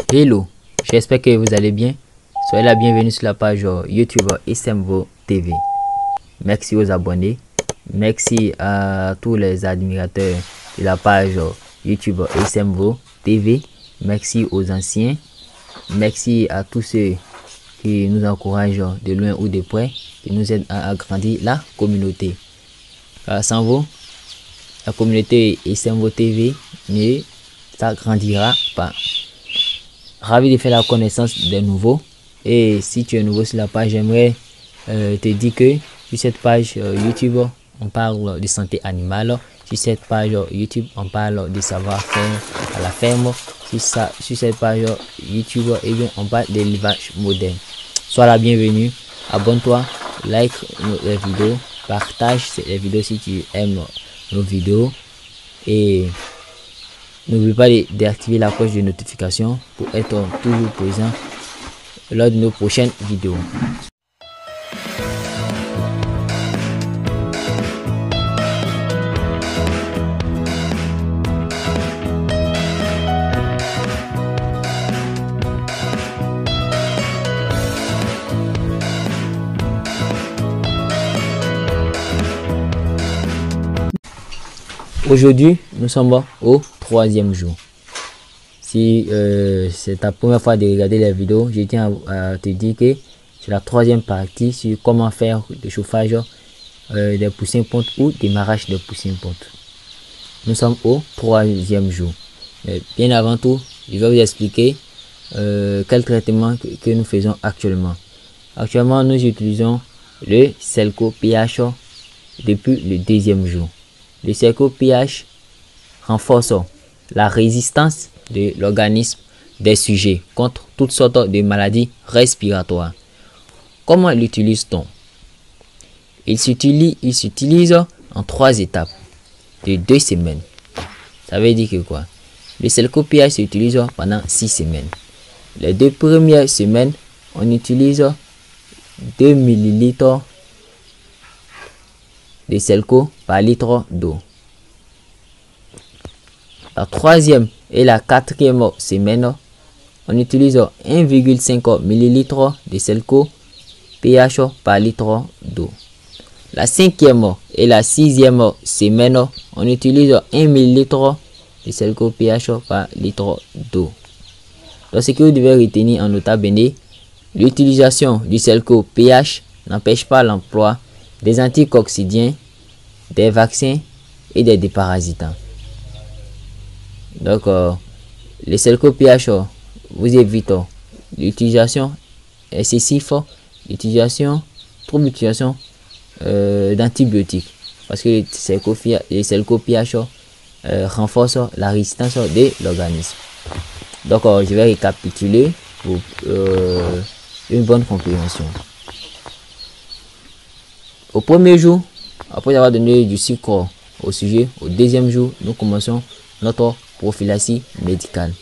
Hello, j'espère que vous allez bien. Soyez la bienvenue sur la page YouTube SMVO TV. Merci aux abonnés. Merci à tous les admirateurs de la page YouTube SMVO TV. Merci aux anciens. Merci à tous ceux qui nous encouragent de loin ou de près, qui nous aident à agrandir la communauté. Sans vous, la communauté SMVO TV ne s'agrandira pas. Ravi de faire la connaissance des nouveaux. Et si tu es nouveau sur la page, j'aimerais te dire que sur cette page YouTube, on parle de santé animale. Sur cette page YouTube, on parle de savoir-faire à la ferme. Sur cette page YouTube, on parle d'élevage moderne. Sois la bienvenue. Abonne-toi, like les vidéos, partage les vidéos si tu aimes nos vidéos. Et n'oublie pas d'activer la cloche de notification pour être toujours présent lors de nos prochaines vidéos. Aujourd'hui, nous sommes au 3e jour. Si c'est ta première fois de regarder les vidéos, je tiens à te dire que c'est la 3e partie sur comment faire le chauffage des poussins pontes ou démarrage des poussins pontes. Nous sommes au 3e jour. Mais bien avant tout, je vais vous expliquer quel traitement que nous faisons actuellement. Actuellement, nous utilisons le Selco pH depuis le 2e jour. Le Selco pH renforce la résistance de l'organisme des sujets contre toutes sortes de maladies respiratoires. Comment l'utilise-t-on? Il s'utilise en 3 étapes de 2 semaines. Ça veut dire que quoi? Le Selco pH s'utilise pendant 6 semaines. Les 2 premières semaines, on utilise 2 ml de Selco par litre d'eau. La 3e et la 4e semaine, on utilise 1,5 ml de Selco pH par litre d'eau. La 5e et la 6e semaine, on utilise 1 ml de Selco pH par litre d'eau. Donc ce que vous devez retenir en nota bene, l'utilisation du Selco pH n'empêche pas l'emploi des anticoccidiens, des vaccins et des déparasitants. Donc le Selco pH vous évite l'utilisation excessive, trop d'utilisation d'antibiotiques, parce que le Selco pH renforce la résistance de l'organisme. Donc je vais récapituler pour une bonne compréhension. Au 1er jour, après avoir donné du sucre au sujet, au 2e jour, nous commençons notre prophylaxie médicale.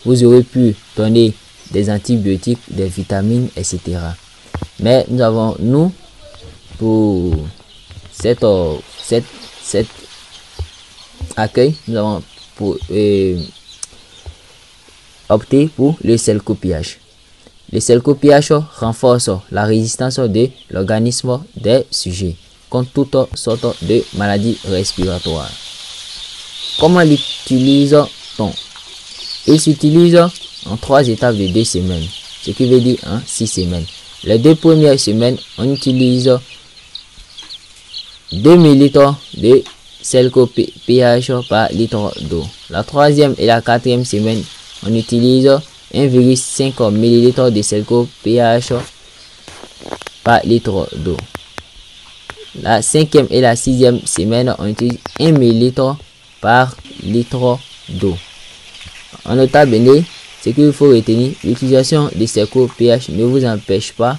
Vous aurez pu donner des antibiotiques, des vitamines, etc. Mais nous, pour cet accueil, nous avons opté pour le Selco pH. Le Selco pH renforce la résistance de l'organisme des sujets contre toutes sortes de maladies respiratoires. Comment l'utilise-t-on? Il s'utilise en 3 étapes de 2 semaines, ce qui veut dire en 6 semaines. Les 2 premières semaines, on utilise 2 ml de Selco pH par litre d'eau. La 3e et la 4e semaine, on utilise 1,5 ml de Selco pH par litre d'eau. La 5e et la 6e semaine, on utilise 1 ml par litre d'eau. En nota bene, ce qu'il faut retenir, l'utilisation de Selco pH ne vous empêche pas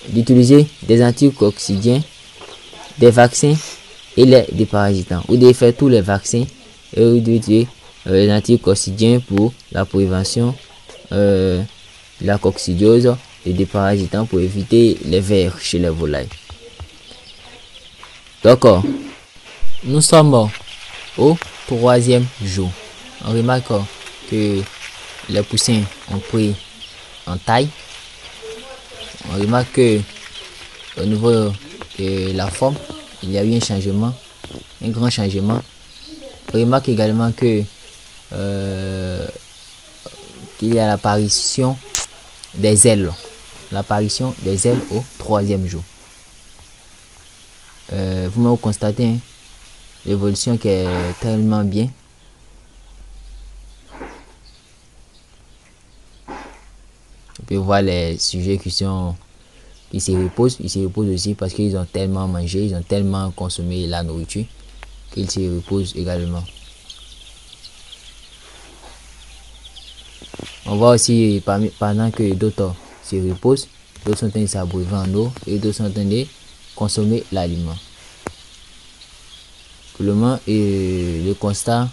d'utiliser des anticoccidiens, des vaccins et les déparasitants, ou de faire tous les vaccins et d'utiliser les anticoccidiens pour la prévention de la coccidiose, les déparasitants pour éviter les vers chez les volailles. D'accord. Nous sommes au 3e jour. On remarque que les poussins ont pris en taille. On remarque que au niveau de la forme, il y a eu un changement, un grand changement. On remarque également que qu'il y a l'apparition des ailes, au 3e jour. Vous constatez hein, l'évolution qui est tellement bien. On peut voir les sujets qui se reposent. Ils se reposent aussi parce qu'ils ont tellement mangé, ils ont tellement consommé la nourriture qu'ils se reposent également. On voit aussi pendant que d'autres se reposent, d'autres sont en train de s'abreuver en eau et d'autres sont en train de consommer l'aliment. Pour le moment, le constat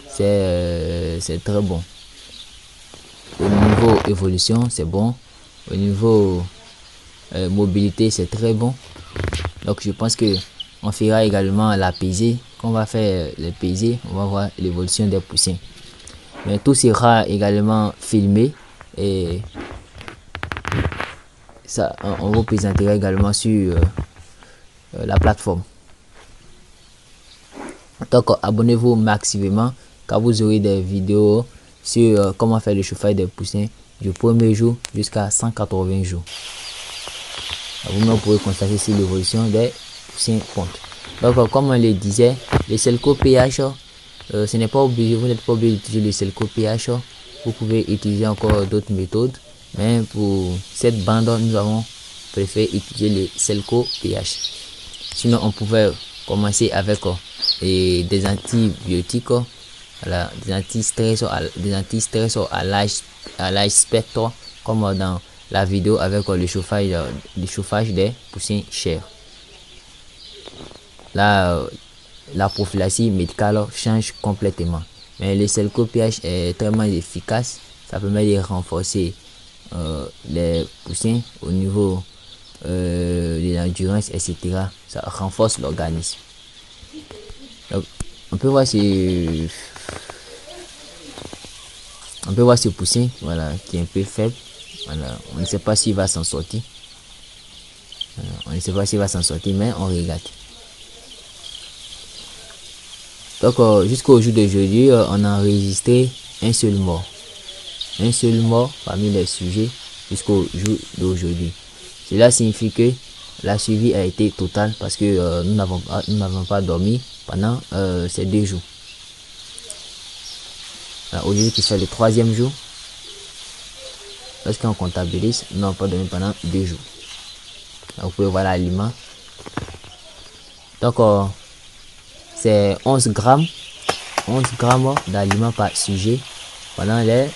c'est très bon. Au niveau évolution, c'est bon. Au niveau mobilité, c'est très bon. Donc je pense que on fera également la pesée. Quand on va faire les pesées, on va voir l'évolution des poussins. Mais tout sera également filmé et ça, on vous présentera également sur la plateforme. Donc abonnez-vous massivement car vous aurez des vidéos sur comment faire le chauffage des poussins du 1er jour jusqu'à 180 jours. Vous pourrez constater si l'évolution des poussins ponte. Donc comme on le disait, le Selco pH, ce n'est pas obligé, vous n'êtes pas obligé d'utiliser le Selco pH. Vous pouvez utiliser encore d'autres méthodes, mais pour cette bande nous avons préféré utiliser le Selco pH. Sinon on pouvait commencer avec des antibiotiques, voilà, des anti-stress à large spectre, comme dans la vidéo avec le chauffage des poussins chers. Là, la prophylaxie médicale change complètement, mais le Selco pH est tellement efficace. Ça permet de renforcer les poussins au niveau de l'endurance, etc. Ça renforce l'organisme. On peut voir ce poussin, voilà, qui est un peu faible. Voilà, on ne sait pas s'il va s'en sortir. Voilà, on ne sait pas s'il va s'en sortir, mais on regarde. Donc jusqu'au jour d'aujourd'hui, on a enregistré un seul mort parmi les sujets jusqu'au jour d'aujourd'hui. Cela signifie que la suivi a été totale parce que nous n'avons pas dormi pendant ces 2 jours. Aujourd'hui qui fait le 3e jour, lorsqu'on comptabilise, nous n'avons pas dormi pendant 2 jours. Là, vous pouvez voir l'aliment. Donc c'est 11 grammes d'aliments par sujet pendant les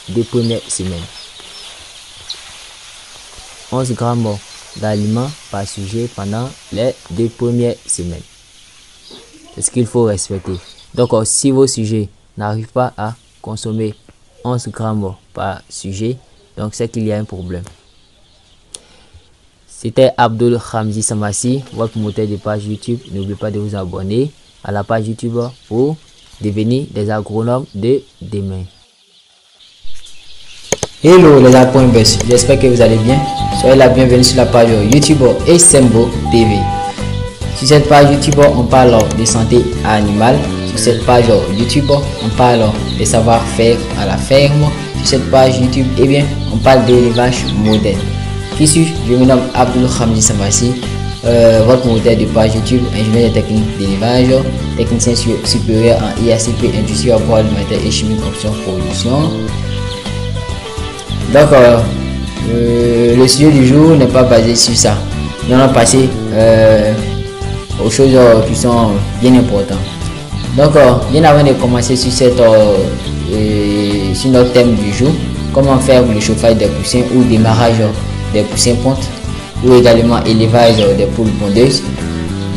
2 premières semaines. 11 grammes d'aliments par sujet pendant les 2 premières semaines. C'est ce qu'il faut respecter. Donc si vos sujets n'arrivent pas à consommer 11 grammes par sujet, donc c'est qu'il y a un problème. C'était Abdul Ramzi Samassi, votre promoteur de page YouTube. N'oubliez pas de vous abonner à la page YouTube pour devenir des agronomes de demain. Hello les apprenants, j'espère que vous allez bien. Soyez la bienvenue sur la page YouTube Esembo TV. Sur cette page YouTube, on parle de santé animale. Sur cette page YouTube, on parle de savoir-faire à la ferme. Sur cette page YouTube, eh bien, on parle d'élevage moderne. Qui suis-je? Je me nomme Abdul Ramzi Samassi, votre modèle de page YouTube, ingénieur de technique d'élevage, technicien supérieur en IACP, industrie agroalimentaire et chimique option production. Donc, le sujet du jour n'est pas basé sur ça. Nous allons passer aux choses qui sont bien importantes. Donc, bien avant de commencer sur notre thème du jour, comment faire le chauffage des poussins ou démarrage des poussins pontes ou également élevage des poules pondeuses,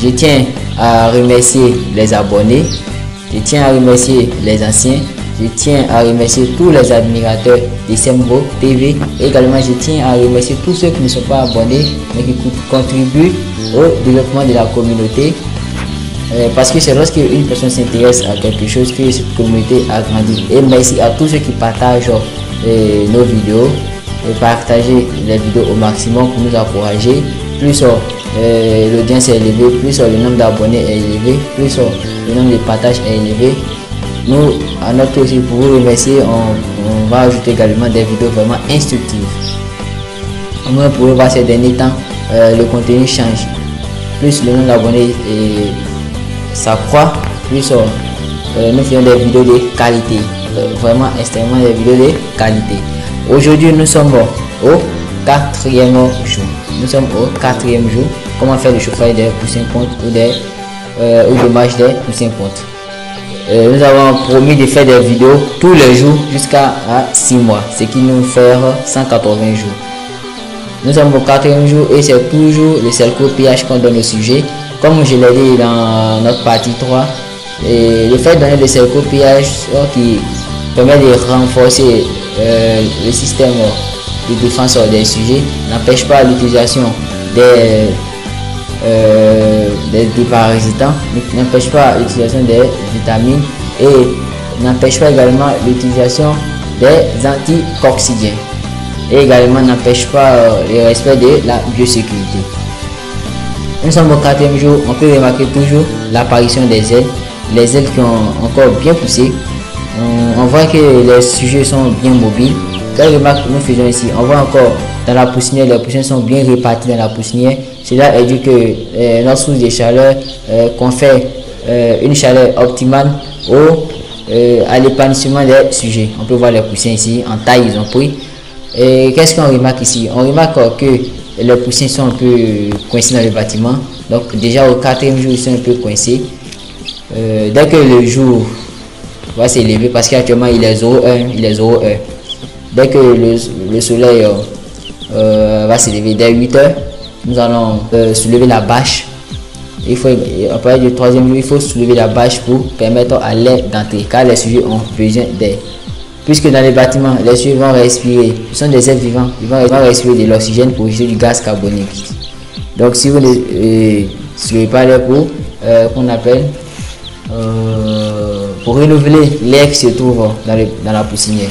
je tiens à remercier les abonnés, je tiens à remercier les anciens, je tiens à remercier tous les admirateurs d'Esembo TV. Également, je tiens à remercier tous ceux qui ne sont pas abonnés mais qui contribuent au développement de la communauté. parce que c'est lorsque une personne s'intéresse à quelque chose que cette communauté agrandit. Et merci à tous ceux qui partagent nos vidéos, et partager les vidéos au maximum pour nous encourager. Plus l'audience est élevée, plus le nombre d'abonnés est élevé, plus le nombre de partages est élevé. Nous, à notre tour aussi, pour vous remercier, on va ajouter également des vidéos vraiment instructives. Au moins, pour voir ces derniers temps, le contenu change. Plus le nombre d'abonnés s'accroît, plus nous faisons des vidéos de qualité. Vraiment extrêmement des vidéos de qualité. Aujourd'hui, nous sommes au 4e jour. Nous sommes au 4e jour. Comment faire le chauffage des poussins pontes ou le match des poussins pontes. Nous avons promis de faire des vidéos tous les jours jusqu'à 6 mois, ce qui nous fait 180 jours. Nous sommes au 4e jour et c'est toujours le Selco pH qu'on donne au sujet. Comme je l'ai dit dans notre partie 3, et le fait de donner le Selco pH qui permet de renforcer le système de défense des sujets n'empêche pas l'utilisation des parasitants, n'empêche pas l'utilisation des vitamines et n'empêche pas également l'utilisation des anticoccidiens et également n'empêche pas le respect de la biosécurité. Nous sommes au 4e jour, on peut remarquer toujours l'apparition des ailes, les ailes qui ont encore bien poussé. On voit que les sujets sont bien mobiles. Quelle remarque nous faisons ici? On voit encore dans la poussinière, les poussins sont bien répartis dans la poussinière. Cela est dû que notre source de chaleur confère une chaleur optimale à l'épanouissement des sujets. On peut voir les poussins ici, en taille ils ont pris. Et qu'est-ce qu'on remarque ici? On remarque que les poussins sont un peu coincés dans le bâtiment. Donc déjà au 4e jour, ils sont un peu coincés. Dès que le jour va s'élever, parce qu'actuellement il est 0,1, dès que le soleil va s'élever dès 8 heures, nous allons soulever la bâche. Il faut, à partir du 3e jour, il faut soulever la bâche pour permettre à l'air d'entrer, car les sujets ont besoin d'air. Puisque dans les bâtiments, les sujets vont respirer, ce sont des êtres vivants, ils vont respirer de l'oxygène pour rejeter du gaz carbonique. Donc si vous ne soulevez pas l'air qu'on appelle pour renouveler l'air qui se trouve dans la poussinière.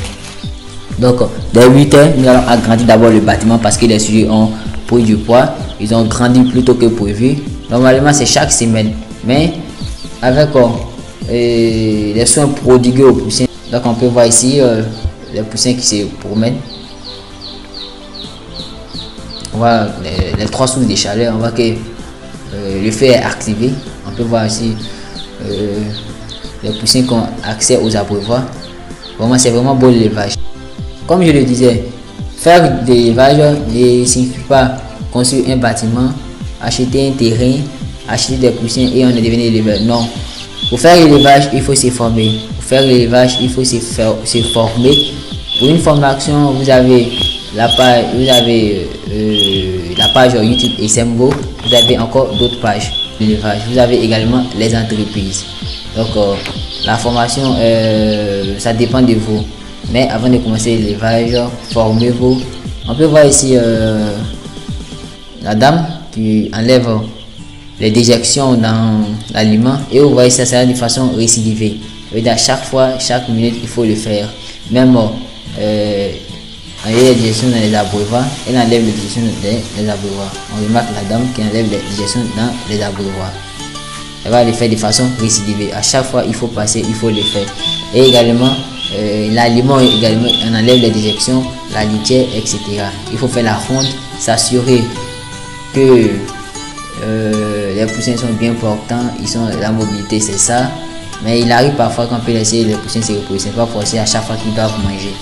Donc dès 8 heures, nous allons agrandir d'abord le bâtiment parce que les sujets ont pris du poids, ils ont grandi plus tôt que prévu. Normalement c'est chaque semaine, mais avec les soins prodigués aux poussins. Donc on peut voir ici les poussins qui se promènent. On voit les 3 sources de chaleur, on voit que le feu est activé. On peut voir ici les poussins qui ont accès aux abreuvoirs. Vraiment c'est vraiment beau l'élevage. Comme je le disais, faire de l'élevage ne signifie pas construire un bâtiment, acheter un terrain, acheter des poussins et on est devenu éleveur. Non. Pour faire l'élevage, il faut se former. Pour faire l'élevage, il faut se former. Pour une formation, vous avez la page YouTube SMGO. Vous avez encore d'autres pages d'élevage. Vous avez également les entreprises. Donc la formation, ça dépend de vous. Mais avant de commencer l'élevage, formez-vous. On peut voir ici la dame qui enlève les déjections dans l'aliment et vous voyez ça sert de façon récidivée. À chaque fois, chaque minute, il faut le faire. Même enlever les déjections dans les abreuvoirs, elle enlève les déjections dans les abreuvoirs. On remarque la dame qui enlève les déjections dans les abreuvoirs. Elle va le faire de façon récidivée. À chaque fois, il faut passer, il faut le faire. Et également, l'aliment, également, on enlève les déjections, la litière, etc. Il faut faire la ronde, s'assurer que les poussins sont bien portants, la mobilité c'est ça. Mais il arrive parfois qu'on peut laisser les poussins se reposer, c'est pas forcé à chaque fois qu'ils doivent manger.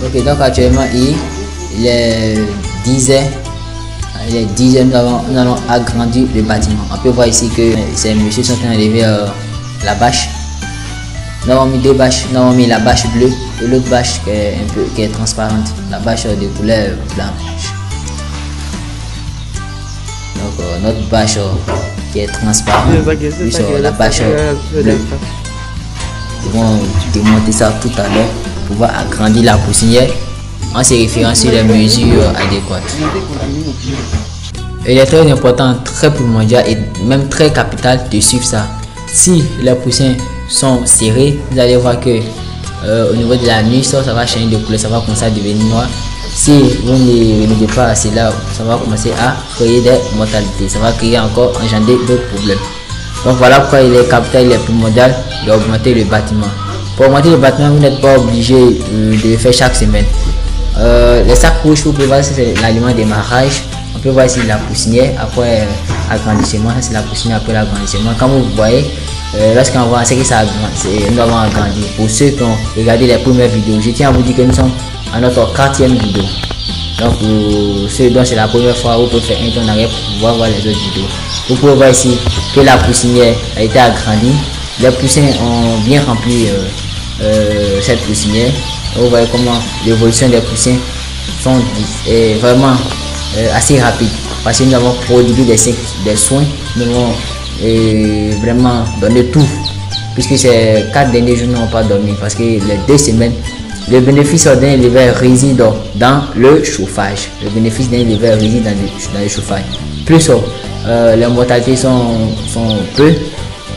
Ok, donc actuellement il est 10h, les dixièmes, nous allons agrandir le bâtiment. On peut voir ici que ces messieurs sont en train d'enlever la bâche. Nous avons mis deux bâches, nous avons mis la bâche bleue et l'autre bâche qui est transparente, la bâche de couleur blanche. Donc notre bâche qui est transparente, plus la bâche bleue. Nous allons démonter ça tout à l'heure pour pouvoir agrandir la poussinière en se référant sur les mesures adéquates. Il est très important, très primordial et même très capital de suivre ça. Si les poussins sont serrés, vous allez voir que au niveau de la nuit, ça va changer de couleur, ça va commencer à devenir noir. Si vous ne remédiez pas à cela, ça va commencer à créer des mortalités, ça va créer encore engendrer d'autres problèmes. Donc voilà pourquoi il est capital, il est primordial d'augmenter le bâtiment. Pour augmenter le bâtiment, vous n'êtes pas obligé de le faire chaque semaine. Les sacs rouges, vous pouvez voir, c'est l'aliment de démarrage. On peut voir ici la poussinière après agrandissement, c'est la poussinière après l'agrandissement. Comme vous voyez, lorsqu'on voit c'est que ça agrandit, nous avons agrandi. Pour ceux qui ont regardé les premières vidéos, je tiens à vous dire que nous sommes à notre 4e vidéo. Donc pour ceux dont c'est la première fois, vous pouvez faire un tour en arrière pour pouvoir voir les autres vidéos. Vous pouvez voir ici que la poussinière a été agrandie. Les poussins ont bien rempli cette poussinière. Vous voyez comment l'évolution des poussins sont vraiment assez rapide, parce que nous avons prodigué des soins, nous avons vraiment donné tout, puisque ces 4 derniers jours n'ont pas dormi, parce que les 2 semaines, le bénéfice d'un éleveur réside dans le chauffage. Le bénéfice d'un éleveur réside dans le chauffage. Plus les mortalités sont peu,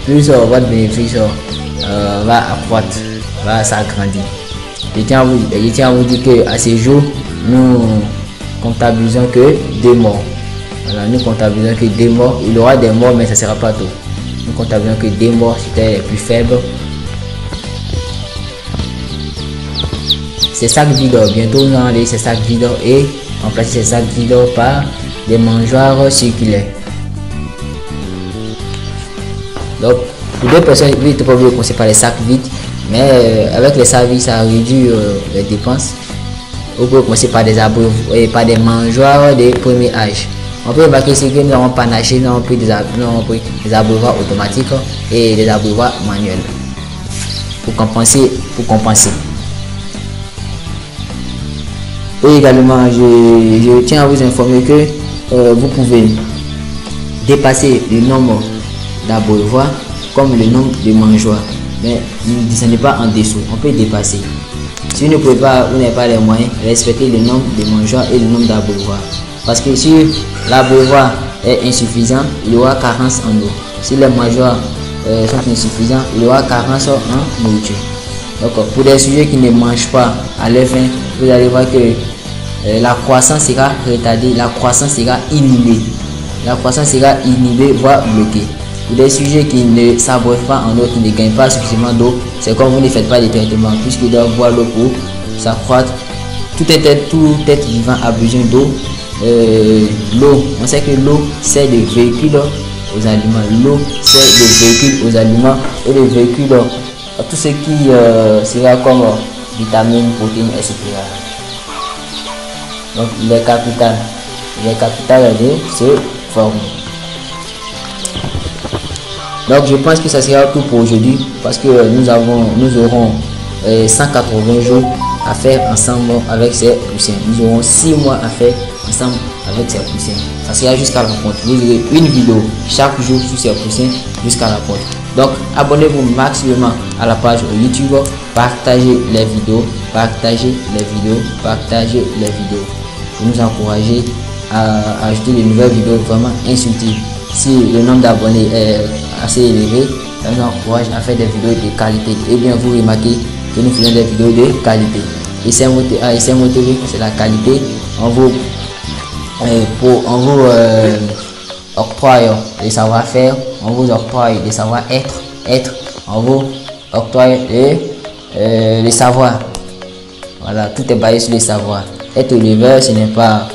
plus votre bénéfice va accroître, va s'agrandir. Je tiens à vous dire qu'à ce jour, nous comptabilisons que 2 morts. Voilà, nous comptabilisons que 2 morts. Il y aura des morts, mais ça ne sera pas tout. Nous comptabilisons que 2 morts, c'était les plus faibles. Ces sacs vides, bientôt nous allons aller ces sacs vides et remplacer ces sacs vides par des mangeoires circulaires. Donc, pour 2 personnes, vous n'êtes pas obligé de commencer par les sacs vides, mais avec les sacs vides, ça réduit les dépenses. Vous pouvez commencer par des abreuvoirs et par des mangeoires de premier âge. On peut remarquer ici que nous avons panaché, nous avons pris des abreuvoirs automatiques et des abreuvoirs manuels pour compenser. Et également, je tiens à vous informer que vous pouvez dépasser le nombre d'abreuvoirs comme le nombre de mangeoires, mais ne descendez pas en dessous. On peut dépasser. Si vous ne pouvez pas, vous n'avez pas les moyens, respectez le nombre de mangeoires et le nombre d'abreuvoirs. Parce que si l'abreuvoir est insuffisant, il y aura carence en eau. Si les mangeoires sont insuffisants, il y aura carence en nourriture. Donc pour des sujets qui ne mangent pas à leur faim, vous allez voir que la croissance sera retardée, la croissance sera inhibée. La croissance sera inhibée, voire bloquée. Pour des sujets qui ne s'abreuvent pas en eau, qui ne gagnent pas suffisamment d'eau, c'est comme vous ne faites pas de traitement, puisqu'ils doivent boire l'eau pour s'accroître. Tout être vivant a besoin d'eau. L'eau, on sait que l'eau sert de véhicule aux aliments. L'eau sert de véhicule aux aliments et de véhicule à tout ce qui sera comme vitamines, protéines, etc. Donc les capitales de se former. Donc je pense que ça sera tout pour aujourd'hui, parce que nous aurons 180 jours à faire ensemble avec ces poussins. Nous aurons 6 mois à faire ensemble avec ces poussins. Ça sera jusqu'à la rencontre. Vous aurez une vidéo chaque jour sur ces poussins jusqu'à la rencontre. Donc abonnez-vous maximum à la page YouTube, partagez les vidéos, pour nous encourager à ajouter de nouvelles vidéos vraiment instructives. Si le nombre d'abonnés est assez élevé, ça nous encourage à faire des vidéos de qualité. Et bien vous remarquez que nous faisons des vidéos de qualité. Et SMO TV, c'est la qualité. On vous octroie les savoir-faire, on vous octroie les savoir-être, on vous octroie les savoirs. Voilà, tout est basé sur les savoirs. Être éleveur, ce n'est pas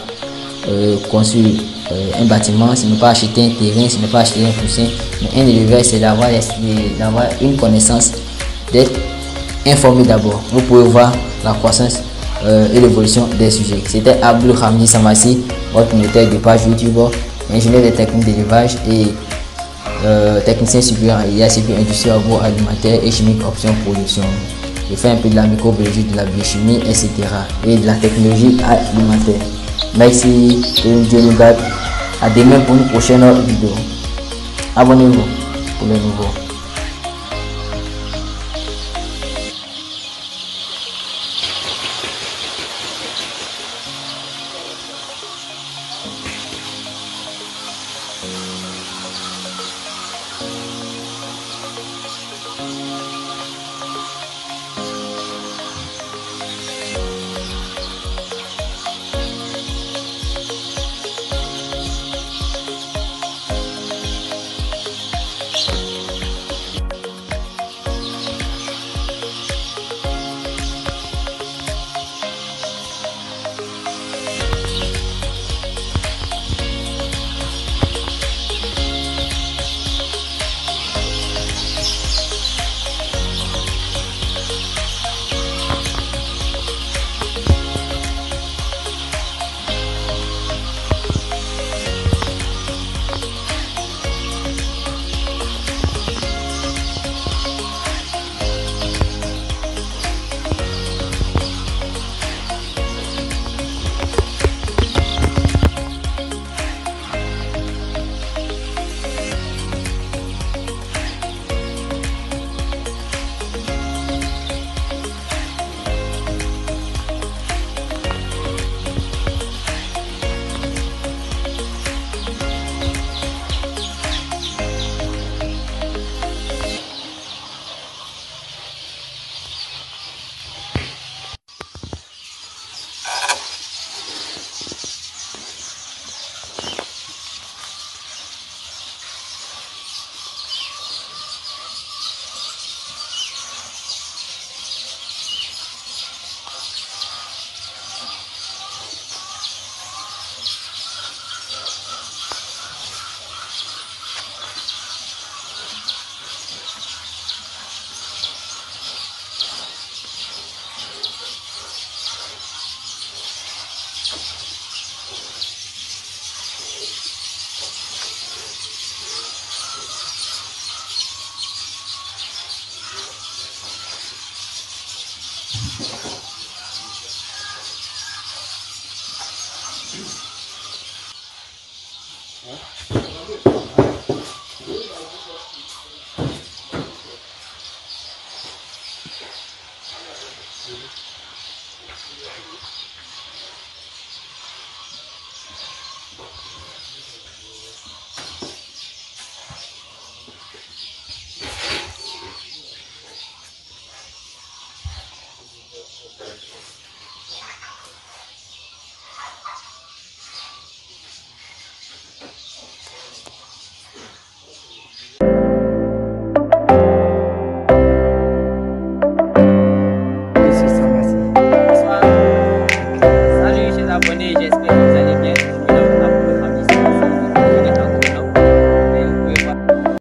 construire un bâtiment, ce n'est pas acheter un terrain, ce n'est pas acheter un poussin. Mais un éleveur, c'est d'avoir une connaissance, d'être informé d'abord. Vous pouvez voir la croissance et l'évolution des sujets. C'était Abdul Hamdi Samassi, votre notaire de page YouTube, ingénieur des techniques d'élevage et technicien supérieur en IA, civil, industrie agroalimentaire et chimique option production. Je fais un peu de la microbiologie, de la biochimie, etc. et de la technologie alimentaire. Merci, Dieu nous garde. À demain pour une prochaine vidéo. Abonnez-vous pour les nouveaux.